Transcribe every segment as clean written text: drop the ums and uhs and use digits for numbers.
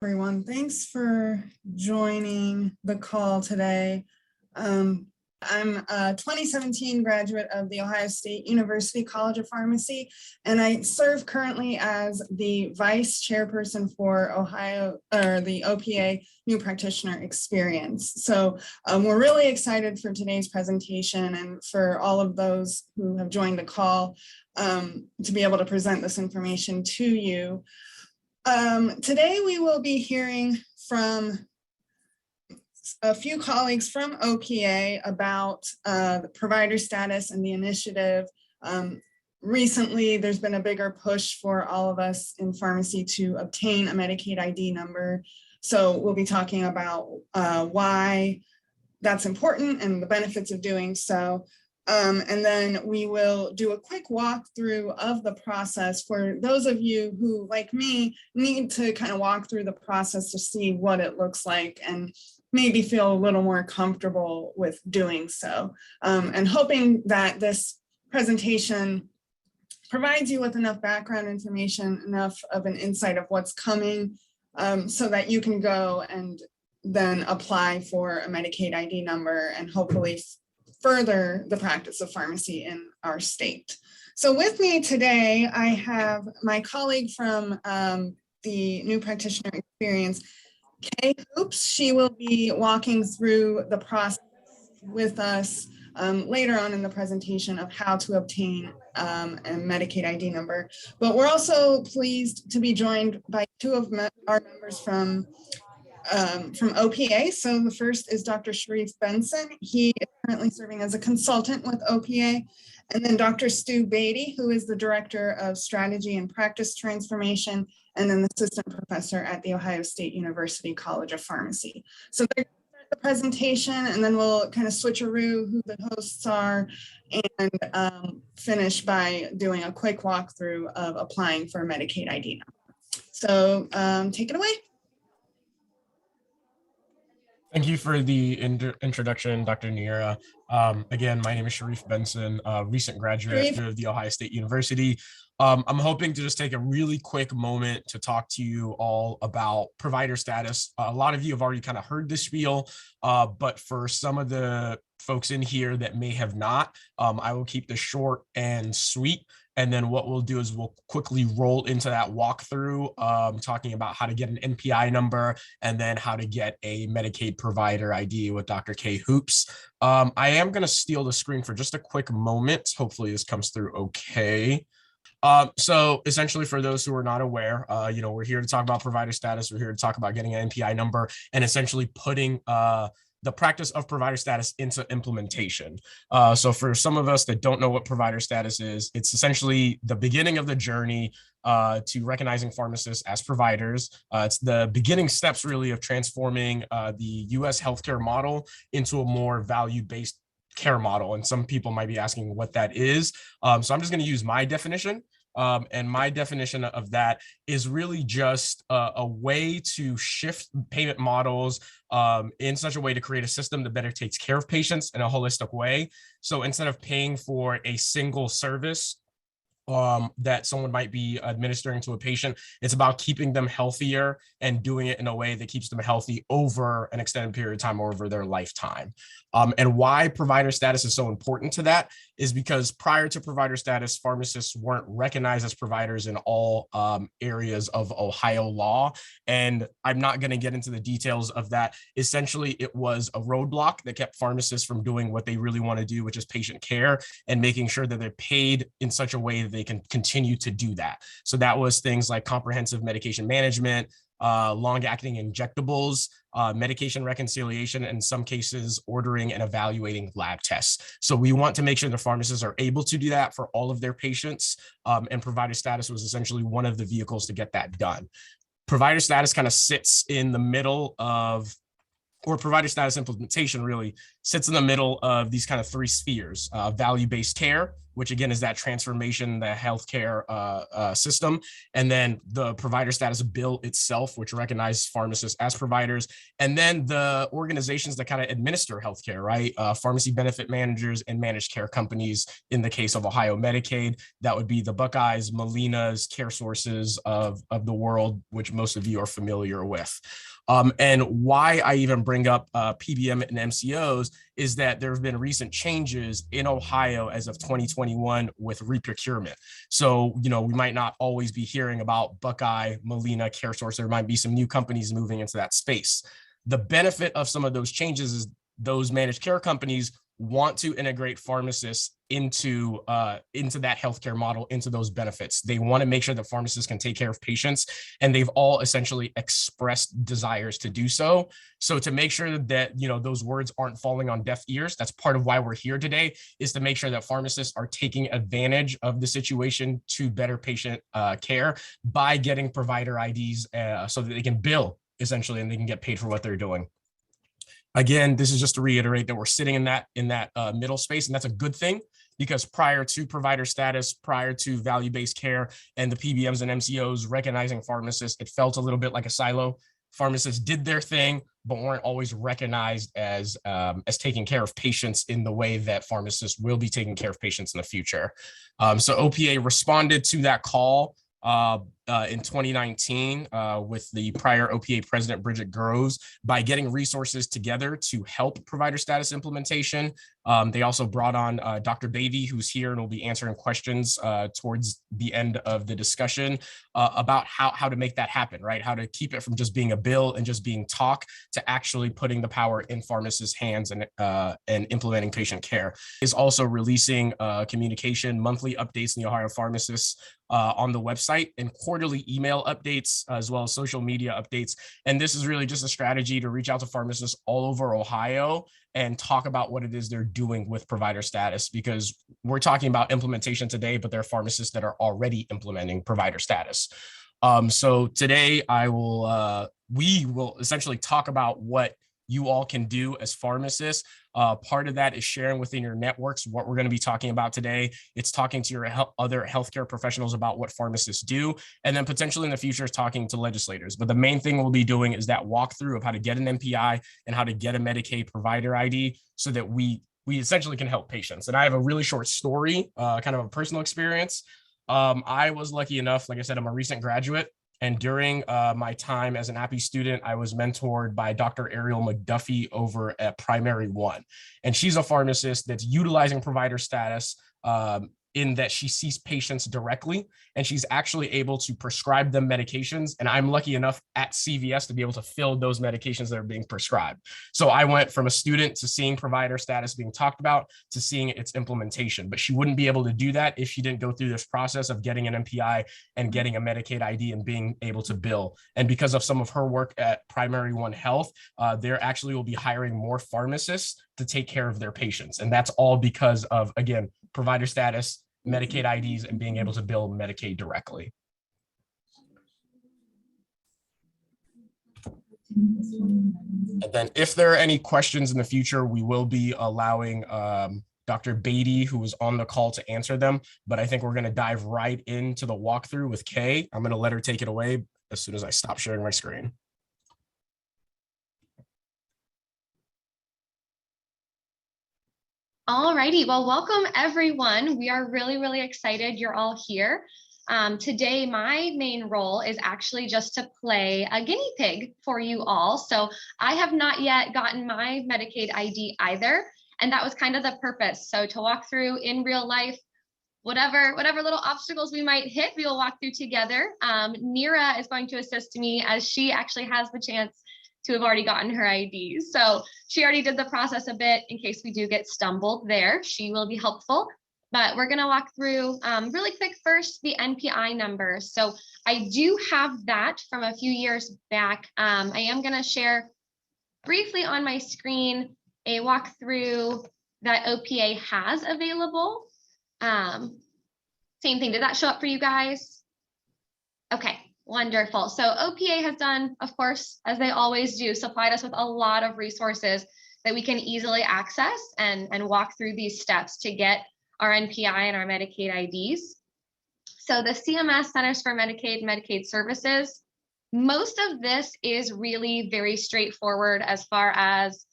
Everyone. Thanks for joining the call today. I'm a 2017 graduate of the Ohio State University College of Pharmacy, and I serve currently as the Vice Chairperson for the OPA New Practitioner Experience. So we're really excited for today's presentation and for all of those who have joined the call to be able to present this information to you. Today we will be hearing from a few colleagues from OPA about the provider status and the initiative. Recently, there's been a bigger push for all of us in pharmacy to obtain a Medicaid ID number. So we'll be talking about why that's important and the benefits of doing so. And then we will do a quick walkthrough of the process for those of you who, like me, need to kind of walk through the process to see what it looks like and maybe feel a little more comfortable with doing so. And hoping that this presentation provides you with enough background information, enough of an insight of what's coming so that you can go and then apply for a Medicaid ID number and hopefully further the practice of pharmacy in our state. So with me today, I have my colleague from the New Practitioner Experience, Kay Hoops. She will be walking through the process with us later on in the presentation of how to obtain a Medicaid ID number. But we're also pleased to be joined by two of our members from OPA. So the first is Dr. Sharif Benson. He is currently serving as a consultant with OPA. And then Dr. Stu Beatty, who is the Director of Strategy and Practice Transformation, and then the Assistant Professor at the Ohio State University College of Pharmacy. So they're going to start the presentation, and then we'll kind of switcheroo who the hosts are and finish by doing a quick walkthrough of applying for a Medicaid ID number. So take it away. Thank you for the introduction, Dr. Neera. Again, my name is Sharif Benson, a recent graduate of the Ohio State University. I'm hoping to just take a really quick moment to talk to you all about provider status. A lot of you have already kind of heard this spiel, but for some of the folks in here that may have not, I will keep this short and sweet. And then what we'll do is we'll quickly roll into that walkthrough, talking about how to get an NPI number and then how to get a Medicaid provider ID with Dr. Kay Hoops. I am going to steal the screen for just a quick moment. Hopefully this comes through okay. So essentially, for those who are not aware, we're here to talk about provider status. We're here to talk about getting an NPI number and essentially putting the practice of provider status into implementation. So for some of us that don't know what provider status is, it's essentially the beginning of the journey to recognizing pharmacists as providers. It's the beginning steps really of transforming the US healthcare model into a more value-based care model. And some people might be asking what that is. So I'm just going to use my definition. And my definition of that is really just a way to shift payment models in such a way to create a system that better takes care of patients in a holistic way. So instead of paying for a single service that someone might be administering to a patient, it's about keeping them healthier and doing it in a way that keeps them healthy over an extended period of time, over their lifetime. And why provider status is so important to that is because prior to provider status, pharmacists weren't recognized as providers in all areas of Ohio law. And I'm not going to get into the details of that. Essentially, it was a roadblock that kept pharmacists from doing what they really want to do, which is patient care and making sure that they're paid in such a way that they can continue to do that. So that was things like comprehensive medication management, long-acting injectables, medication reconciliation, and in some cases, ordering and evaluating lab tests. So we want to make sure the pharmacists are able to do that for all of their patients, and provider status was essentially one of the vehicles to get that done. Provider status kind of sits in the middle of, or provider status implementation really sits in the middle of these kind of three spheres: value-based care, which again is that transformation, the healthcare system, and then the provider status bill itself, which recognizes pharmacists as providers, and then the organizations that kind of administer healthcare, right? Pharmacy benefit managers and managed care companies. In the case of Ohio Medicaid, that would be the Buckeyes, Molina's, Care Sources of the world, which most of you are familiar with. And why I even bring up PBM and MCOs is that there have been recent changes in Ohio as of 2021 with reprocurement. So, we might not always be hearing about Buckeye, Molina, CareSource. There might be some new companies moving into that space. The benefit of some of those changes is those managed care companies want to integrate pharmacists into that healthcare model, into those benefits. They want to make sure that pharmacists can take care of patients, and they've all essentially expressed desires to do so. So to make sure that those words aren't falling on deaf ears, that's part of why we're here today, is to make sure that pharmacists are taking advantage of the situation to better patient care by getting provider IDs so that they can bill essentially, and they can get paid for what they're doing. Again, this is just to reiterate that we're sitting in that middle space, and that's a good thing, because prior to provider status, prior to value-based care and the PBMs and MCOs recognizing pharmacists, it felt a little bit like a silo. Pharmacists did their thing, but weren't always recognized as taking care of patients in the way that pharmacists will be taking care of patients in the future. So OPA responded to that call in 2019 with the prior OPA president, Bridget Groves, by getting resources together to help provider status implementation. They also brought on Dr. Beatty, who's here and will be answering questions towards the end of the discussion about how to make that happen, right? How to keep it from just being a bill and just being talk to actually putting the power in pharmacists' hands and implementing patient care. Is also releasing communication, monthly updates in the Ohio Pharmacists on the website, and quarterly email updates, as well as social media updates. And this is really just a strategy to reach out to pharmacists all over Ohio and talk about what it is they're doing with provider status, because we're talking about implementation today, but there are pharmacists that are already implementing provider status. So today we will essentially talk about what you all can do as pharmacists. Part of that is sharing within your networks what we're going to be talking about today. It's talking to your other healthcare professionals about what pharmacists do, and then potentially in the future is talking to legislators. But the main thing we'll be doing is that walkthrough of how to get an NPI and how to get a Medicaid provider ID so that we essentially can help patients. And I have a really short story, kind of a personal experience. I was lucky enough, like I said, I'm a recent graduate. And during my time as an Npi student, I was mentored by Dr. Ariel McDuffie over at Primary One. And she's a pharmacist that's utilizing provider status in that she sees patients directly, and she's actually able to prescribe them medications. And I'm lucky enough at CVS to be able to fill those medications that are being prescribed. So I went from a student to seeing provider status being talked about to seeing its implementation. But she wouldn't be able to do that if she didn't go through this process of getting an NPI and getting a Medicaid ID and being able to bill. And because of some of her work at Primary One Health, there actually will be hiring more pharmacists to take care of their patients. And that's all because of, again, provider status, Medicaid IDs, and being able to bill Medicaid directly. And then if there are any questions in the future, we will be allowing Dr. Beatty, who was on the call, to answer them. But I think we're going to dive right into the walkthrough with Kay. I'm going to let her take it away as soon as I stop sharing my screen. Alrighty, well, welcome everyone. We are really excited you're all here. Today, my main role is actually just to play a guinea pig for you all. So I have not yet gotten my Medicaid ID either, and that was kind of the purpose. So to walk through in real life, whatever little obstacles we might hit, we will walk through together. Nira is going to assist me as she actually has the chance to have already gotten her IDs. So she already did the process a bit in case we do get stumbled there. She will be helpful, but we're gonna walk through really quick first, the NPI numbers. So I do have that from a few years back. I am gonna share briefly on my screen a walkthrough that OPA has available. Same thing, did that show up for you guys? Okay. Wonderful. So OPA has done, of course, as they always do, supplied us with a lot of resources that we can easily access and walk through these steps to get our NPI and our Medicaid IDs. So the CMS, Centers for Medicaid and Medicaid Services, most of this is really very straightforward as far as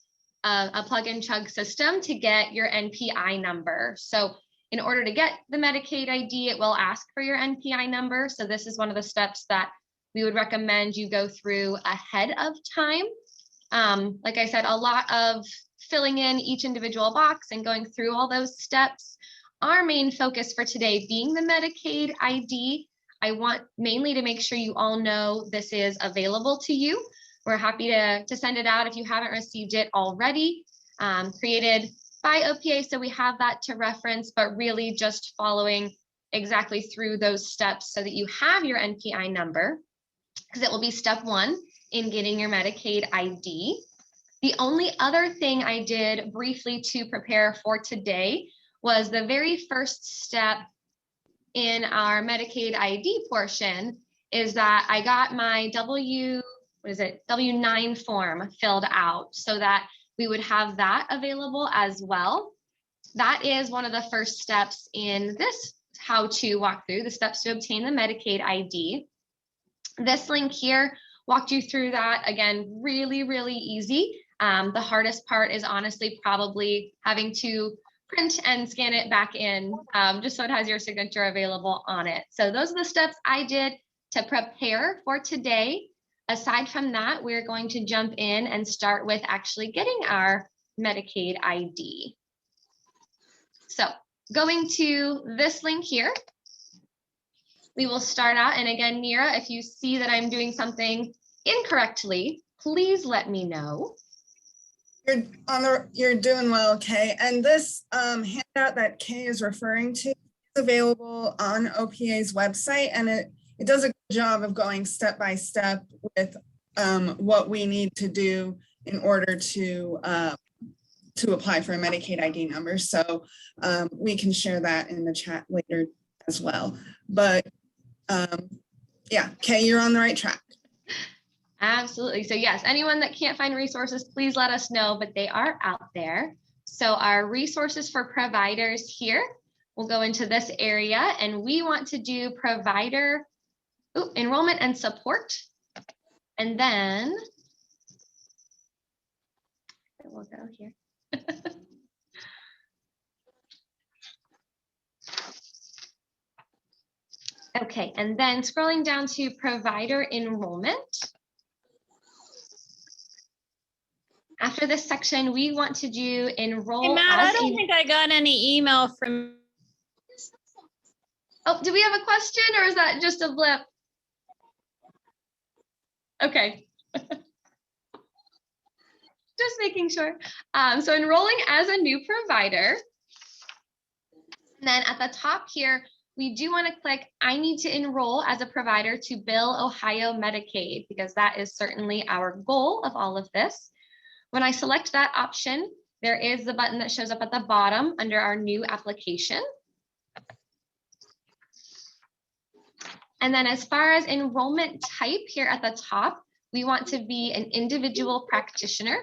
a plug and chug system to get your NPI number. So in order to get the Medicaid ID, it will ask for your NPI number. So this is one of the steps that we would recommend you go through ahead of time. Like I said, a lot of filling in each individual box and going through all those steps. Our main focus for today being the Medicaid ID. I want mainly to make sure you all know this is available to you. We're happy to send it out if you haven't received it already. Created by OPA, so we have that to reference, but really just following exactly through those steps so that you have your NPI number, because it will be step one in getting your Medicaid ID. The only other thing I did briefly to prepare for today was the very first step in our Medicaid ID portion is that I got my W9 form filled out so that we would have that available as well. That is one of the first steps in this how-to walkthrough, the steps to obtain the Medicaid ID. This link here walked you through that. Again, really, really easy. The hardest part is honestly probably having to print and scan it back in just so it has your signature available on it. So those are the steps I did to prepare for today. Aside from that, we're going to jump in and start with actually getting our Medicaid ID. So going to this link here, we will start out. And again, Mira, if you see that I'm doing something incorrectly, please let me know. You're doing well, Kay. And this handout that Kay is referring to is available on OPA's website, and it does a good job of going step by step with what we need to do in order to apply for a Medicaid ID number. So we can share that in the chat later as well. But yeah, Kay, you're on the right track. Absolutely. So yes, anyone that can't find resources, please let us know, but they are out there. So our resources for providers here, we'll go into this area and we want to do provider enrollment and support. And then we'll go here. Okay, and then scrolling down to provider enrollment. After this section, we want to do enroll. Hey, Matt, I don't think I got any email from. Oh, do we have a question or is that just a blip? Okay. Just making sure. So enrolling as a new provider. And then at the top here, we do want to click, I need to enroll as a provider to bill Ohio Medicaid, because that is certainly our goal of all of this. When I select that option, there is the button that shows up at the bottom under our new application. And then as far as enrollment type here at the top, we want to be an individual practitioner.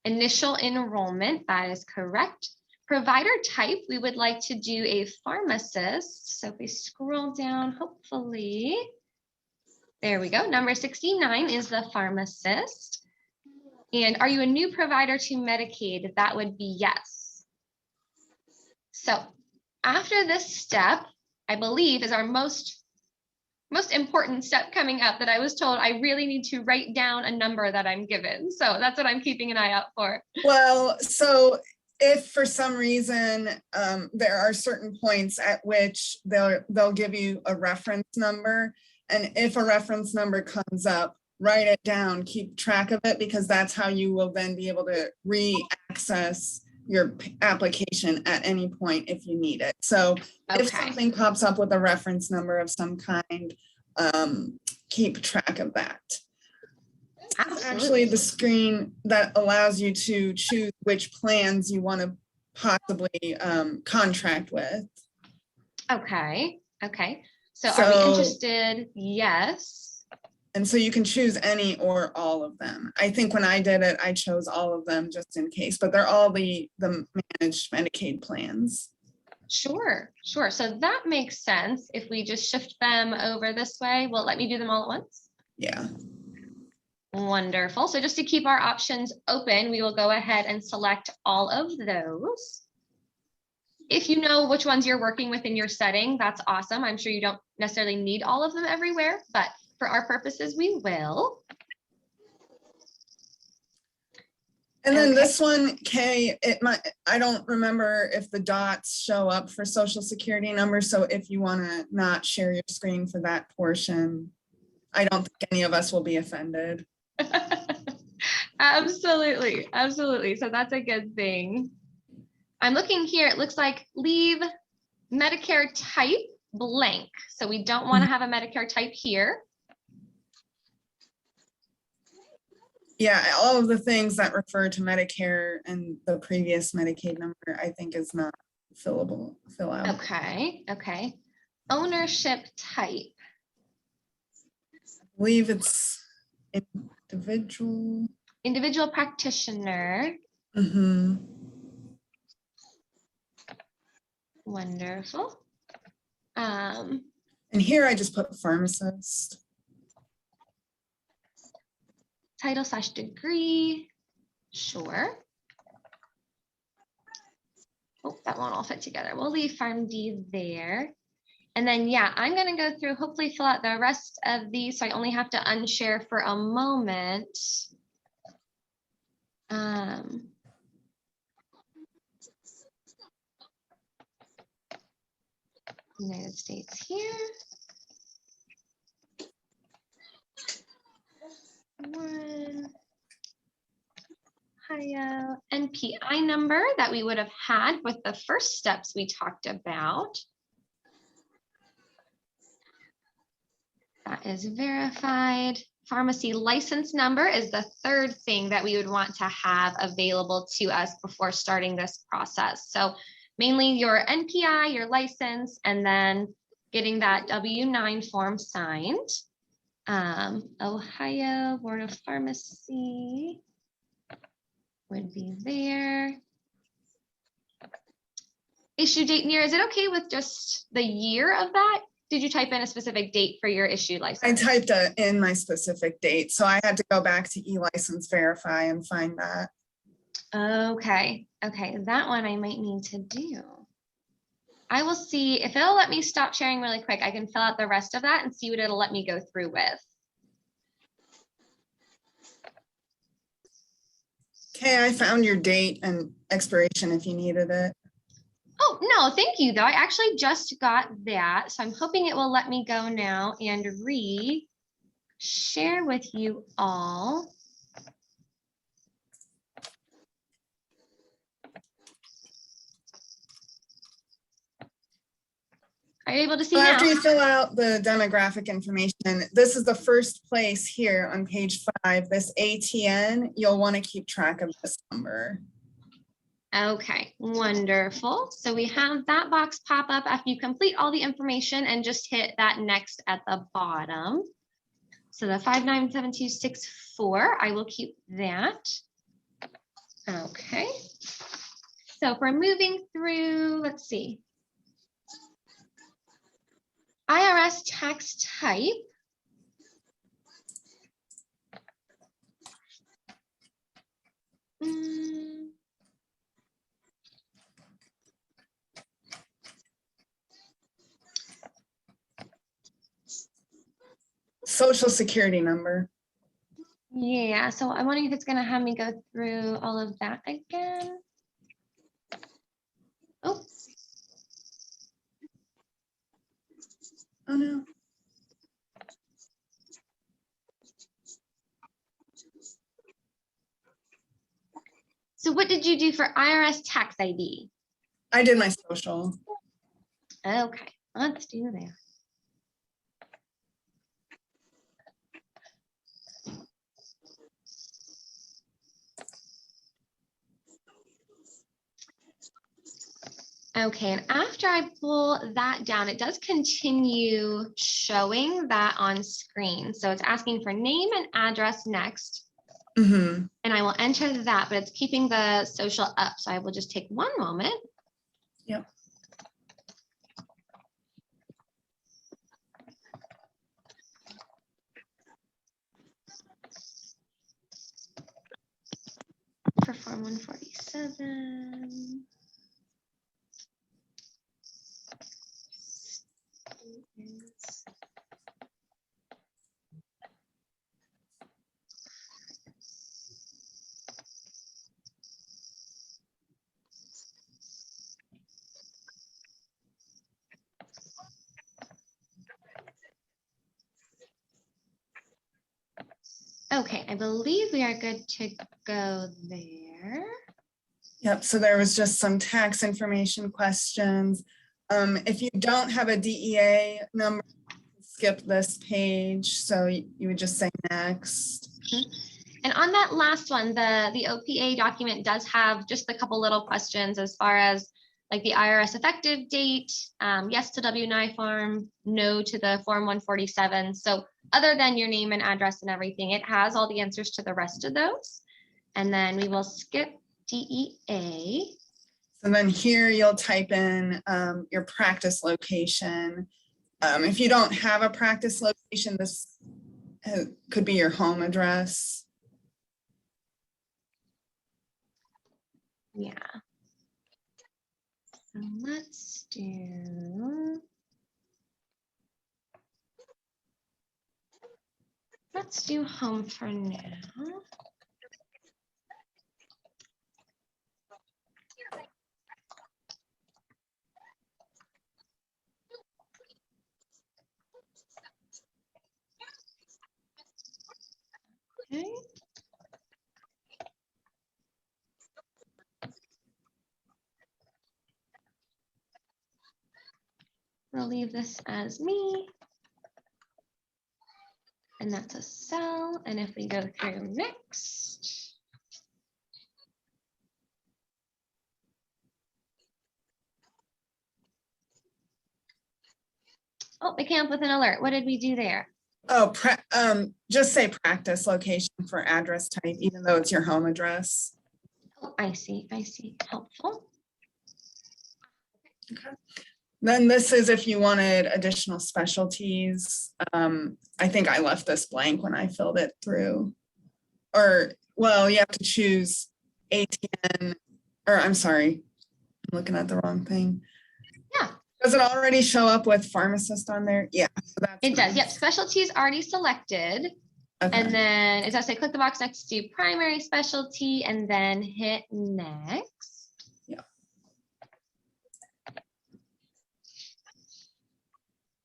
Initial enrollment, that is correct. Provider type, we would like to do a pharmacist. So if we scroll down, hopefully, there we go. Number 69 is the pharmacist. And are you a new provider to Medicaid? That would be yes. So after this step, I believe is our most important step coming up that I was told I really need to write down a number that I'm given. So that's what I'm keeping an eye out for. Well, so if for some reason there are certain points at which they'll give you a reference number, and if a reference number comes up, write it down, keep track of it, because that's how you will then be able to re-access your application at any point if you need it. So if something pops up with a reference number of some kind, keep track of that. It's actually the screen that allows you to choose which plans you want to possibly contract with. Okay. So are we interested? Yes. And so you can choose any or all of them. I think when I did it, I chose all of them just in case, but they're all the managed Medicaid plans. Sure. So that makes sense. If we just shift them over this way, will it let me do them all at once? Yeah. Wonderful. So just to keep our options open, we will go ahead and select all of those. If you know which ones you're working with in your setting, that's awesome. I'm sure you don't necessarily need all of them everywhere, but for our purposes, we will. And then Okay. this one, Kay, I don't remember if the dots show up for social security numbers. So if you want to not share your screen for that portion, I don't think any of us will be offended. Absolutely. So that's a good thing. I'm looking here. It looks like leave Medicare type blank. So we don't want to have a Medicare type here. Yeah, all of the things that refer to Medicare and the previous Medicaid number, I think is not fill out. Okay. Ownership type. I believe it's individual. Individual practitioner. Mm-hmm. Wonderful. And here I just put pharmacist. Title/degree. Sure. Oh, that won't all fit together. We'll leave PharmD there. And then, yeah, I'm going to go through, hopefully fill out the rest of these. So I only have to unshare for a moment. United States here. One. Ohio NPI number that we would have had with the first steps we talked about. That is verified. Pharmacy license number is the third thing that we would want to have available to us before starting this process. So mainly your NPI, your license, and then getting that W-9 form signed. Ohio Board of Pharmacy would be there. Issue date near, is it okay with just the year of that? Did you type in a specific date for your issue license? I typed in my specific date, so I had to go back to eLicense Verify and find that. Okay, that one I might need to do. I will see if it'll let me stop sharing really quick. I can fill out the rest of that and see what it'll let me go through with. Okay, I found your date and expiration if you needed it. Oh, no, thank you, though. I actually just got that. So I'm hoping it will let me go now and share with you all. Are you able to see So now? after you fill out the demographic information, this is the first place here on page 5, this ATN, you'll want to keep track of this number. Okay, wonderful. So we have that box pop up after you complete all the information and just hit that next at the bottom. So the 597264, I will keep that. Okay. So if we're moving through, let's see. IRS tax type. Social security number. Yeah, so I'm wondering if it's going to have me go through all of that again. Oh. Oh no. So what did you do for IRS tax ID? I did my social. Okay, let's do that. Okay, and after I pull that down, it does continue showing that on screen. So it's asking for name and address next. Mm-hmm. And I will enter that, but it's keeping the social up. So I will just take one moment. Yep. Form 147. Okay, I believe we are good to go there. Yep, so there was just some tax information questions. If you don't have a DEA number, skip this page. So you would just say next. And on that last one, the OPA document does have just a couple little questions as far as like the IRS effective date, yes to W-9 form, no to the Form 147. So other than your name and address and everything, it has all the answers to the rest of those. And then we will skip DEA. So then here you'll type in your practice location. If you don't have a practice location, this could be your home address. Yeah. So let's do home for now. Okay. We'll leave this as me. And that's a cell. And if we go through next. Oh, it came up with an alert. What did we do there? Oh, just say practice location for address type, even though it's your home address. Oh, I see. Helpful. Okay. Then this is if you wanted additional specialties. I think I left this blank when I filled it through. Or, well, you have to choose ATN, or I'm sorry, I'm looking at the wrong thing. Yeah. Does it already show up with pharmacist on there? Yeah. So It does. Yep. Specialties already selected. Okay. And then it does say click the box next to primary specialty and then hit next. Yeah.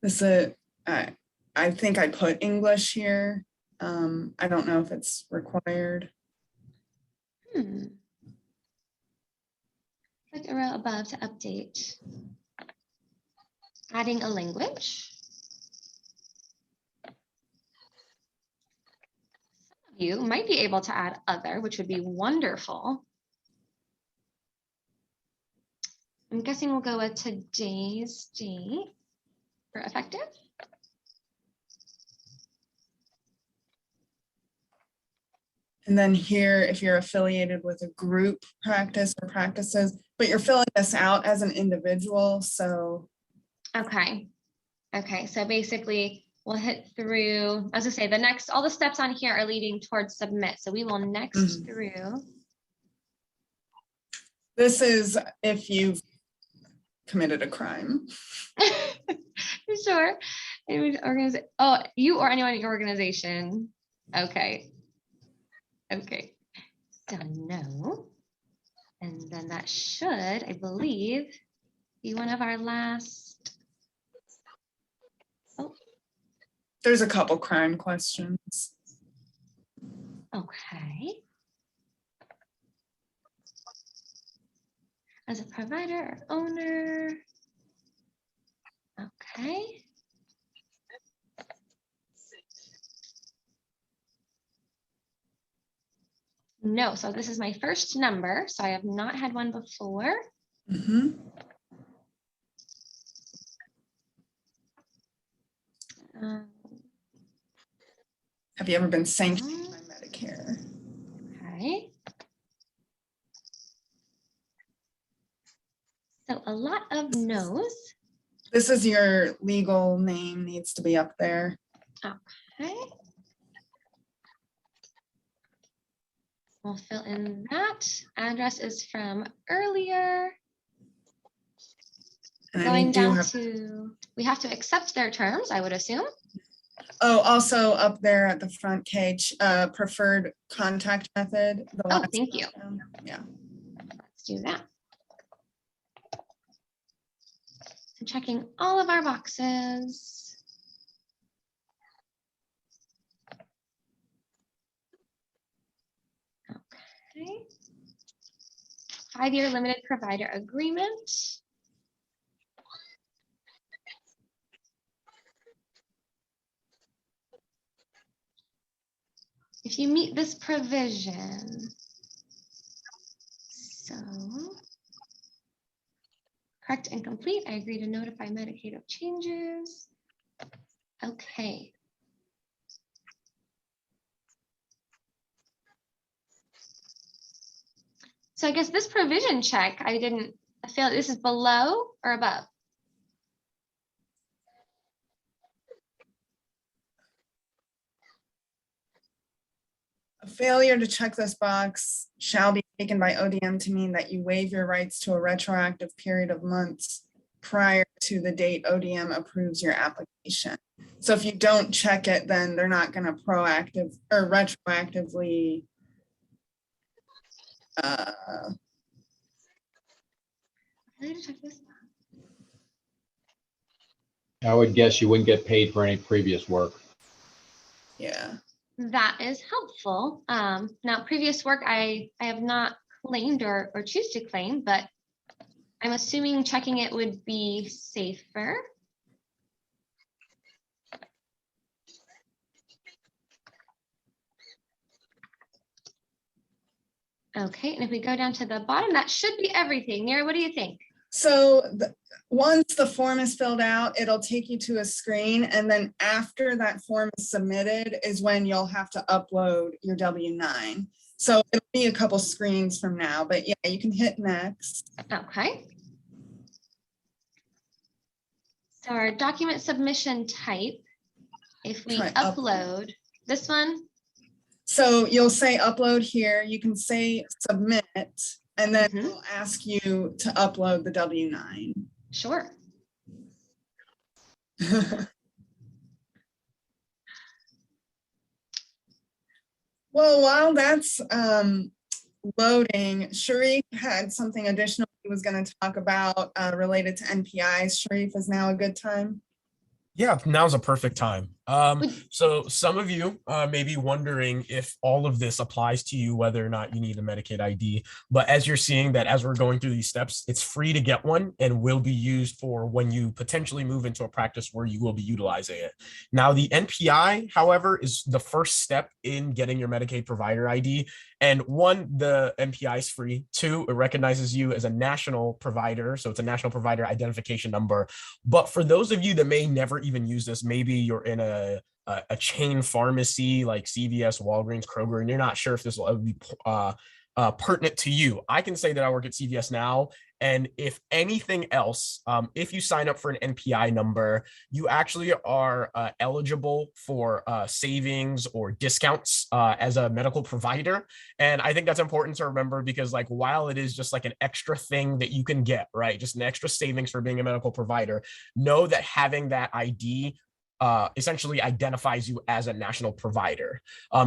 This is, I think I put English here. I don't know if it's required. Click a row above to update. Adding a language. Some of you might be able to add other, which would be wonderful. I'm guessing we'll go with today's date for effective. And then here, if you're affiliated with a group practice or practices, but you're filling this out as an individual, so. Okay. Okay, so basically we'll hit through, as I say, the next, all the steps on here are leading towards submit. So we will next through. This is if you've committed a crime. Sure. Oh, you or anyone in your organization. Okay. Okay. So no. And then that should, I believe, be one of our last. Oh. There's a couple crime questions. Okay. As a provider or owner. Okay. No, so this is my first number, so I have not had one before. Have you ever been sanctioned by Medicare? Okay. So a lot of no's. This is your legal name, needs to be up there. Okay. We'll fill in that. Address is from earlier. And Going you do down have, to, we have to accept their terms, I would assume. oh, also up there at the front page, preferred contact method. the Oh, last thank you. one. Yeah. Let's do that. So checking all of our boxes. Okay. 5-year limited provider agreement. If you meet this provision, so correct and complete, I agree to notify Medicaid of changes. Okay. So I guess this provision check, I feel this is below or above? A failure to check this box shall be taken by ODM to mean that you waive your rights to a retroactive period of months prior to the date ODM approves your application. So if you don't check it, then they're not going to proactive or retroactively Failure to check this box. I would guess you wouldn't get paid for any previous work. yeah. That is helpful. Now, previous work I have not claimed or choose to claim, but I'm assuming checking it would be safer. Okay, and if we go down to the bottom, that should be everything. Mira, what do you think? So once the form is filled out, it'll take you to a screen. And then after that form is submitted is when you'll have to upload your W-9. So it'll be a couple screens from now, but yeah, you can hit next. Okay. So our document submission type, if we Try upload this one, So you'll say upload here, you can say submit, and then Mhm. it'll ask you to upload the W-9. sure. Well, while that's loading, Sharif had something additional he was going to talk about related to NPIs. Sharif, is now a good time? Yeah, now's a perfect time. So some of you may be wondering if all of this applies to you, whether or not you need a Medicaid ID. But as you're seeing that as we're going through these steps, it's free to get one and will be used for when you potentially move into a practice where you will be utilizing it. Now, the NPI, however, is the first step in getting your Medicaid provider ID. And one, the NPI is free. Two, it recognizes you as a national provider. So it's a national provider identification number. But for those of you that may never even use this, maybe you're in a chain pharmacy like CVS, Walgreens, Kroger, and you're not sure if this will ever be pertinent to you. I can say that I work at CVS now. And if anything else, if you sign up for an NPI number, you actually are eligible for savings or discounts as a medical provider. And I think that's important to remember because like, while it is just like an extra thing that you can get, right? Just an extra savings for being a medical provider, know that having that ID essentially identifies you as a national provider.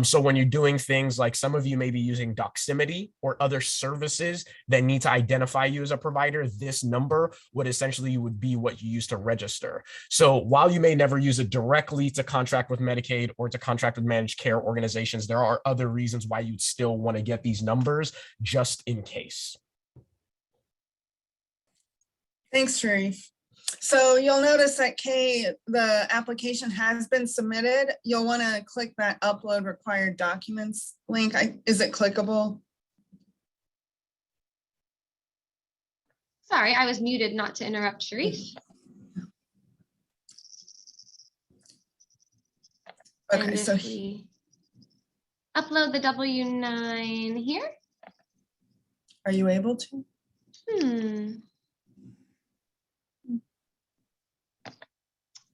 So when you're doing things like some of you may be using Doximity or other services that need to identify you as a provider, this number would essentially be what you use to register. So while you may never use it directly to contract with Medicaid or to contract with managed care organizations, there are other reasons why you'd still want to get these numbers just in case. Thanks, Sharif. So you'll notice that the application has been submitted. You'll want to click that upload required documents link. Is it clickable? Sorry, I was muted not to interrupt Sharif. Okay, and so if we upload the W-9 here. are you able to?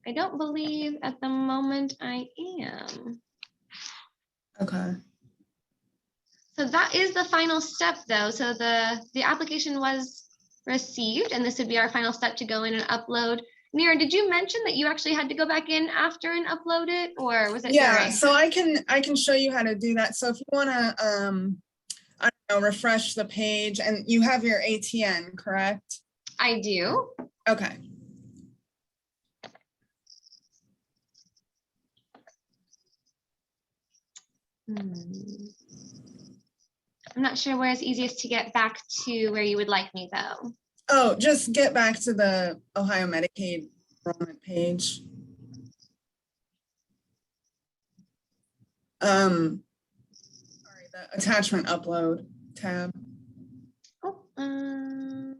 I don't believe at the moment I am. Okay. So that is the final step though. So the application was received and this would be our final step to go in and upload. Nira, did you mention that you actually had to go back in after and upload it, or was it Yeah, during? so I can show you how to do that. So if you want to I don't know, refresh the page, and you have your ATN, correct? I do. Okay. I'm not sure where it's easiest to get back to where you would like me though. Oh, just get back to the Ohio Medicaid enrollment page. Sorry, the attachment upload tab Oh,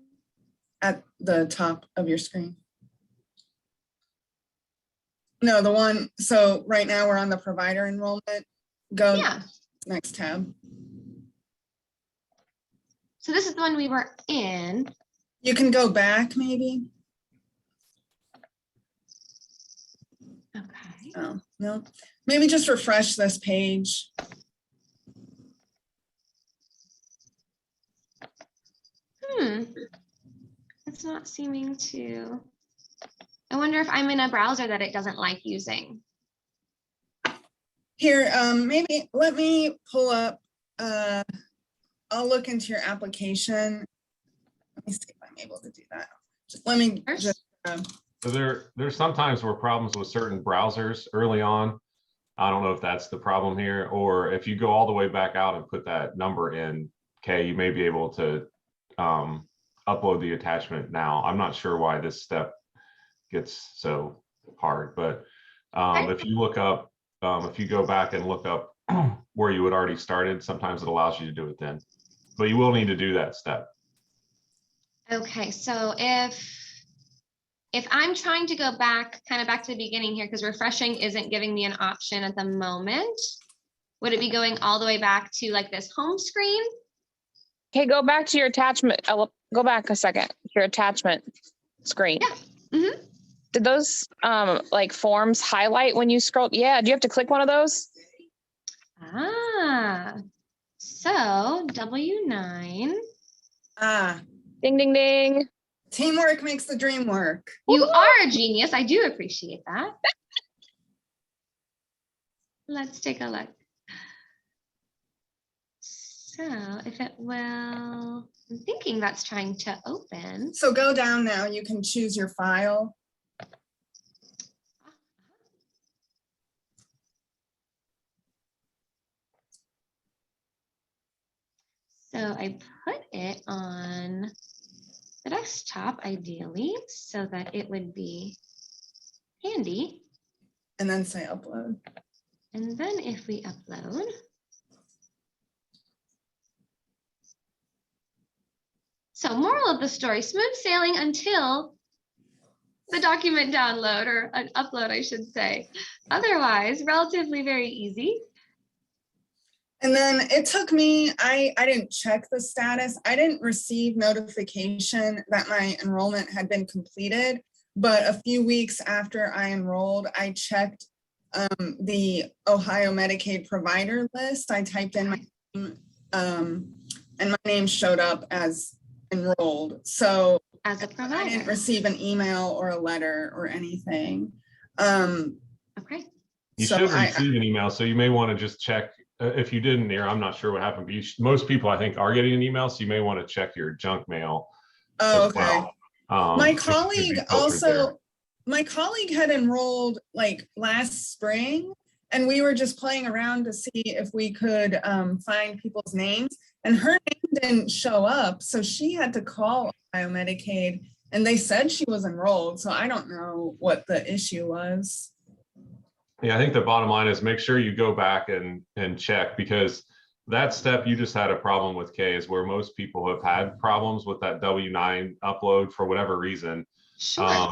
at the top of your screen. No, the one, so right now we're on the provider enrollment. Go yeah. next tab. So this is the one we were in. You can go back maybe. Okay. Oh, no, maybe just refresh this page. It's not seeming to. I wonder if I'm in a browser that it doesn't like using. Here, maybe let me pull up, I'll look into your application. Let me see if I'm able to do that. Just let me just. So there's sometimes where problems with certain browsers early on. I don't know if that's the problem here, or if you go all the way back out and put that number in, okay, you may be able to upload the attachment now. I'm not sure why this step gets so hard, but if you look up, if you go back and look up where you had already started, sometimes it allows you to do it then, but you will need to do that step. Okay, so if I'm trying to go back, kind of back to the beginning here, because refreshing isn't giving me an option at the moment, would it be going all the way back to like this home screen? Okay, go back to your attachment. Go back a second. Your attachment screen. Yeah. Mm-hmm. Did those like forms highlight when you scroll? Yeah. Do you have to click one of those? Ah, so W9. Ah, Ding, ding, ding. teamwork makes the dream work. You are a genius. I do appreciate that. Let's take a look. So if it will, I'm thinking that's trying to open. So go down now, you can choose your file. So I put it on the desktop ideally so that it would be handy. And then say upload. And then if we upload, so moral of the story, smooth sailing until the document download, or an upload, I should say. Otherwise, relatively very easy. And then it took me, I didn't check the status. I didn't receive notification that my enrollment had been completed, but a few weeks after I enrolled, I checked the Ohio Medicaid provider list. I typed in my name, and my name showed up as enrolled. So As a provider. I didn't receive an email or a letter or anything. Okay. You so should receive an email, so you may want to just check. If you didn't, I'm not sure what happened, but most people I think are getting an email, so you may want to check your junk mail. Oh, okay. Well. My colleague also, my colleague had enrolled like last spring, and we were just playing around to see if we could find people's names, and her name didn't show up. So she had to call Ohio Medicaid, and they said she was enrolled. So I don't know what the issue was. Yeah, I think the bottom line is make sure you go back and check, because that step you just had a problem with, Kay, is where most people have had problems with that W9 upload for whatever reason. Sure.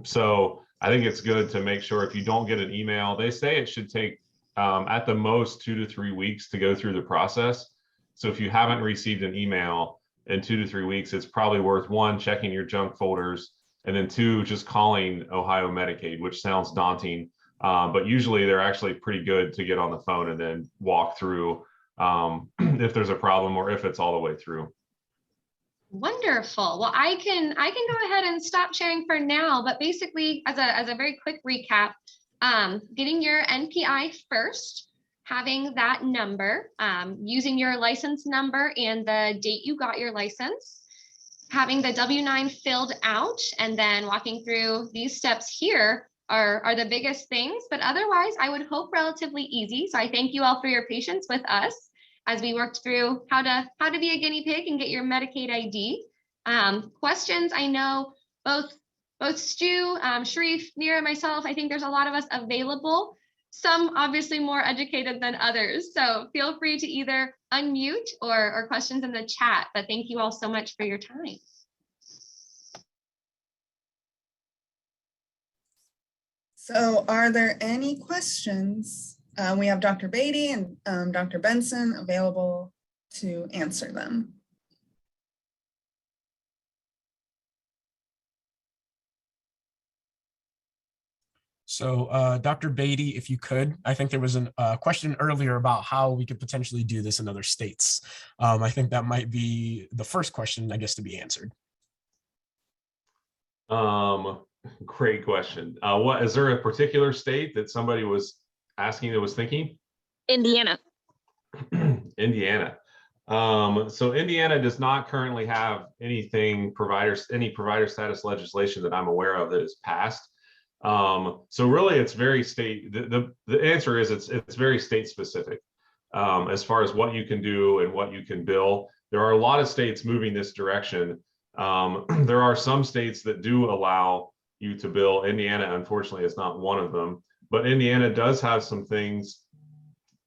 So I think it's good to make sure if you don't get an email, they say it should take at the most 2 to 3 weeks to go through the process. So if you haven't received an email in 2 to 3 weeks, it's probably worth, one, checking your junk folders, and then two, just calling Ohio Medicaid, which sounds daunting. But usually they're actually pretty good to get on the phone and then walk through if there's a problem or if it's all the way through. Wonderful. Well, I can go ahead and stop sharing for now, but basically as a very quick recap, getting your NPI first, having that number, using your license number and the date you got your license, having the W-9 filled out, and then walking through these steps here are the biggest things, but otherwise I would hope relatively easy. So I thank you all for your patience with us as we worked through how to be a guinea pig and get your Medicaid ID. Questions, I know both Stu, Sharif, Mira, myself, I think there's a lot of us available, some obviously more educated than others. So feel free to either unmute or questions in the chat, but thank you all so much for your time. So are there any questions? We have Dr. Beatty and Dr. Benson available to answer them. So Dr. Beatty, if you could, I think there was a question earlier about how we could potentially do this in other states. I think that might be the first question, I guess, to be answered. Great question. What is there a particular state that somebody was asking that was thinking? Indiana. Indiana. So Indiana does not currently have any provider status legislation that I'm aware of that is passed. So really it's very state, the answer is it's very state specific as far as what you can do and what you can bill. There are a lot of states moving this direction. There are some states that do allow you to bill. Indiana, unfortunately, is not one of them, but Indiana does have some things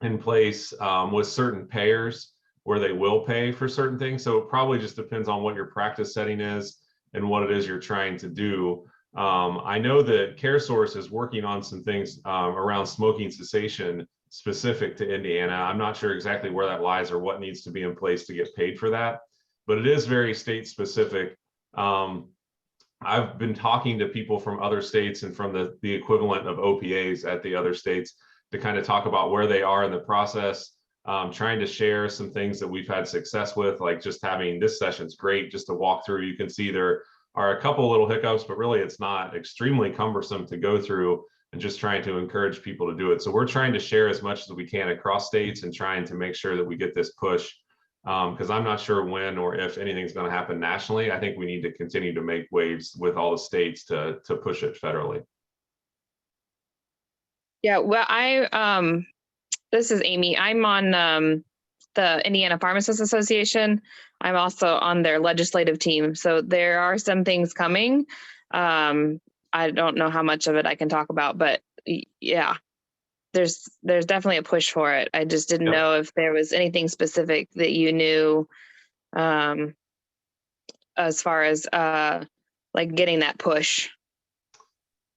in place with certain payers where they will pay for certain things. So it probably just depends on what your practice setting is and what it is you're trying to do. I know that CareSource is working on some things around smoking cessation specific to Indiana. I'm not sure exactly where that lies or what needs to be in place to get paid for that, but it is very state specific. I've been talking to people from other states and from the equivalent of OPAs at the other states to kind of talk about where they are in the process, trying to share some things that we've had success with, like just having this session's great just to walk through. You can see there are a couple little hiccups, but really it's not extremely cumbersome to go through, and just trying to encourage people to do it. So we're trying to share as much as we can across states and trying to make sure that we get this push, because I'm not sure when or if anything's going to happen nationally. I think we need to continue to make waves with all the states to push it federally. Yeah, well, this is Amy. I'm on the Indiana Pharmacists Association. I'm also on their legislative team. So there are some things coming. I don't know how much of it I can talk about, but yeah, there's definitely a push for it. I just didn't know if there was anything specific that you knew as far as like getting that push.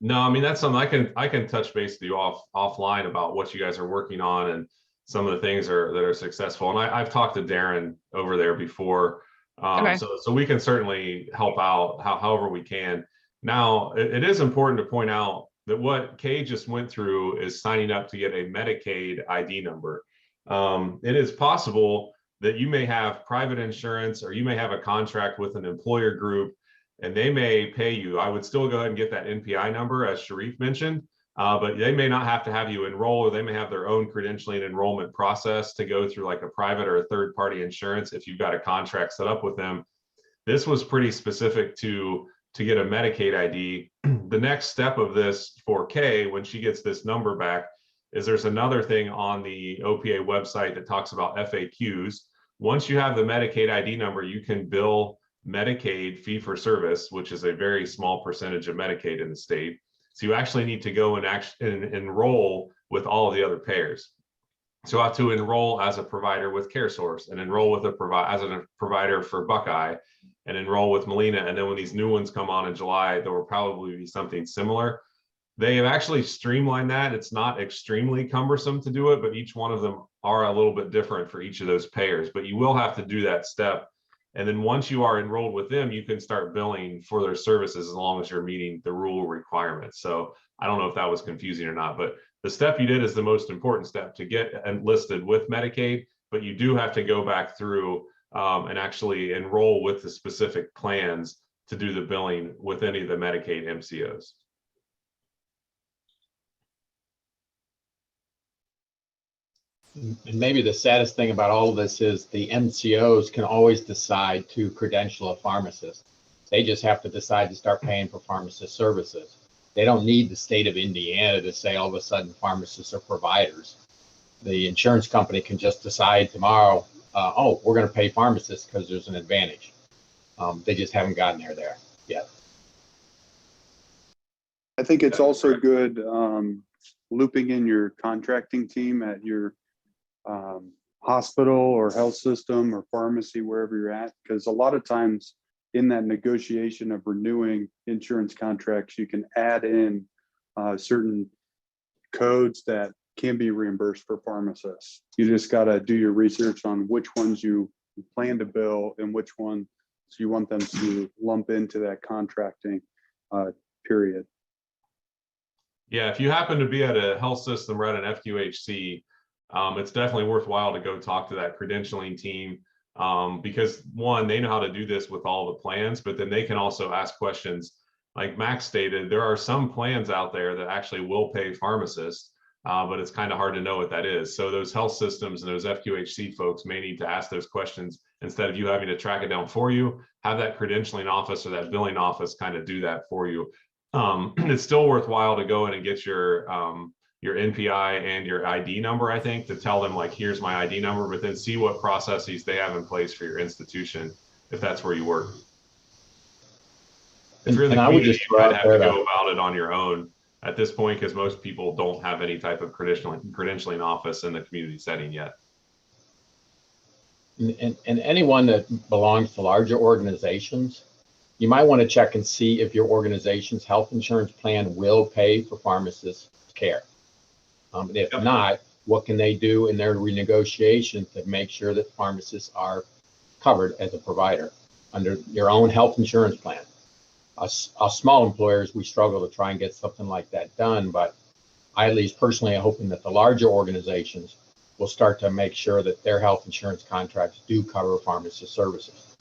No, I mean, that's something I can touch base with you offline about what you guys are working on and some of the things that are successful. And I've talked to Darren over there before, Okay. so we can certainly help out however we can. Now, it is important to point out that what Kay just went through is signing up to get a Medicaid ID number. It is possible that you may have private insurance or you may have a contract with an employer group and they may pay you. I would still go ahead and get that NPI number, as Sharif mentioned, but they may not have to have you enroll, or they may have their own credentialing and enrollment process to go through like a private or a third party insurance if you've got a contract set up with them. This was pretty specific to get a Medicaid ID. The next step of this for Kay, when she gets this number back, is there's another thing on the OPA website that talks about FAQs. Once you have the Medicaid ID number, you can bill Medicaid fee for service, which is a very small percentage of Medicaid in the state. So you actually need to go and enroll with all of the other payers. So I have to enroll as a provider with CareSource and enroll with as a provider for Buckeye and enroll with Molina. And then when these new ones come on in July, there will probably be something similar. They have actually streamlined that. It's not extremely cumbersome to do it, but each one of them are a little bit different for each of those payers. But you will have to do that step. And then once you are enrolled with them, you can start billing for their services as long as you're meeting the rule requirements. So I don't know if that was confusing or not, but the step you did is the most important step to get enlisted with Medicaid. but you do have to go back through and actually enroll with the specific plans to do the billing with any of the Medicaid MCOs. And maybe the saddest thing about all of this is the MCOs can always decide to credential a pharmacist. They just have to decide to start paying for pharmacist services. They don't need the state of Indiana to say all of a sudden pharmacists are providers. The insurance company can just decide tomorrow, oh, we're going to pay pharmacists because there's an advantage. They just haven't gotten there yet. I think it's also good looping in your contracting team at your hospital or health system or pharmacy, wherever you're at, because a lot of times in that negotiation of renewing insurance contracts, you can add in certain codes that can be reimbursed for pharmacists. You just got to do your research on which ones you plan to bill and which ones you want them to lump into that contracting period. Yeah, if you happen to be at a health system or at an FQHC, it's definitely worthwhile to go talk to that credentialing team because one, they know how to do this with all the plans, but then they can also ask questions. Like Max stated, there are some plans out there that actually will pay pharmacists, but it's kind of hard to know what that is. So those health systems and those FQHC folks may need to ask those questions instead of you having to track it down for you. Have that credentialing office or that billing office kind of do that for you. It's still worthwhile to go in and get your NPI and your ID number, I think, to tell them like, here's my ID number, but then see what processes they have in place for your institution, if that's where you work. If you're in the community, you might have to go about it on your own at this point, because most people don't have any type of credentialing office in the community setting yet. And anyone that belongs to larger organizations, you might want to check and see if your organization's health insurance plan will pay for pharmacist care. If not, what can they do in their renegotiation to make sure that pharmacists are covered as a provider under your own health insurance plan? Us small employers, we struggle to try and get something like that done, but I at least personally am hoping that the larger organizations will start to make sure that their health insurance contracts do cover pharmacist services.